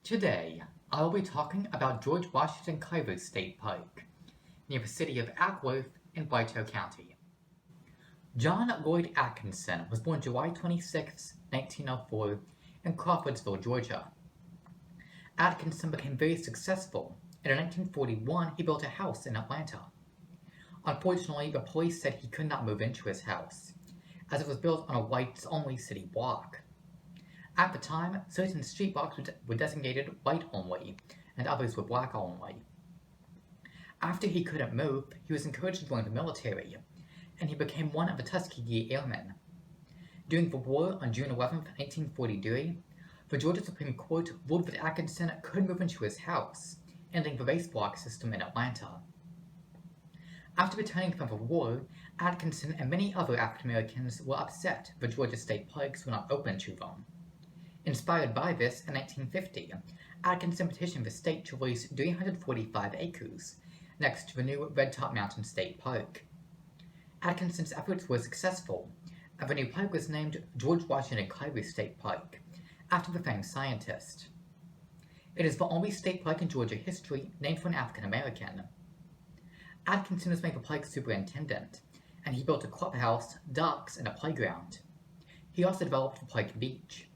Today, I will be talking about George Washington Carver State Park, near the city of Ackworth in Bartow County. John Lloyd Atkinson was born July 26, 1904, in Crawfordsville, Georgia. Atkinson became very successful, and in 1941 he built a house in Atlanta. Unfortunately, the police said he could not move into his house, as it was built on a whites-only city block. At the time, certain street blocks were designated white only, and others were black only. After he couldn't move, he was encouraged to join the military, and he became one of the Tuskegee Airmen. During the war on June 11, 1943, the Georgia Supreme Court ruled that Atkinson could move into his house, ending the race block system in Atlanta. After returning from the war, Atkinson and many other African Americans were upset that Georgia state parks were not open to them. Inspired by this, in 1950, Atkinson petitioned the state to release 345 acres next to the new Red Top Mountain State Park. Atkinson's efforts were successful, and the new park was named George Washington Carver State Park, after the famed scientist. It is the only state park in Georgia history named for an African American. Atkinson was made the park superintendent, and he built a clubhouse, docks, and a playground. He also developed the park beach.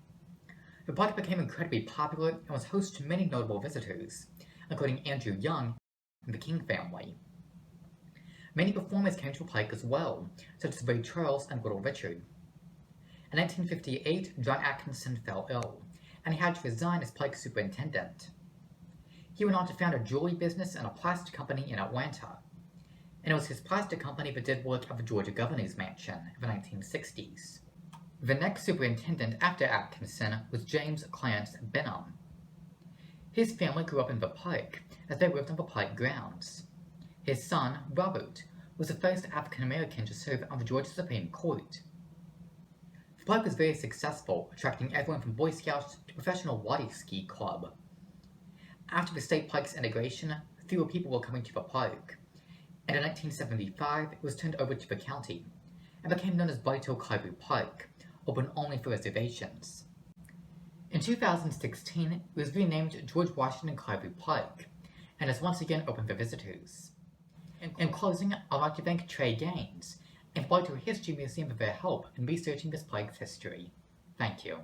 The park became incredibly popular and was host to many notable visitors, including Andrew Young and the King family. Many performers came to the park as well, such as Ray Charles and Little Richard. In 1958, John Atkinson fell ill, and he had to resign as park superintendent. He went on to found a jewelry business and a plastic company in Atlanta, and it was his plastic company that did work at the Georgia Governor's Mansion in the 1960s. The next superintendent after Atkinson was James Clarence Benham. His family grew up in the park, as they lived on the park grounds. His son, Robert, was the first African American to serve on the Georgia Supreme Court. The park was very successful, attracting everyone from Boy Scouts to professional water ski club. After the state park's integration, fewer people were coming to the park, and in 1975 it was turned over to the county, and became known as Bartow Carver Park, open only for reservations. In 2016, it was renamed George Washington Carver Park, and is once again open for visitors. In closing, I'd like to thank Trey Gaines and the Bartow History Museum for their help in researching this park's history. Thank you.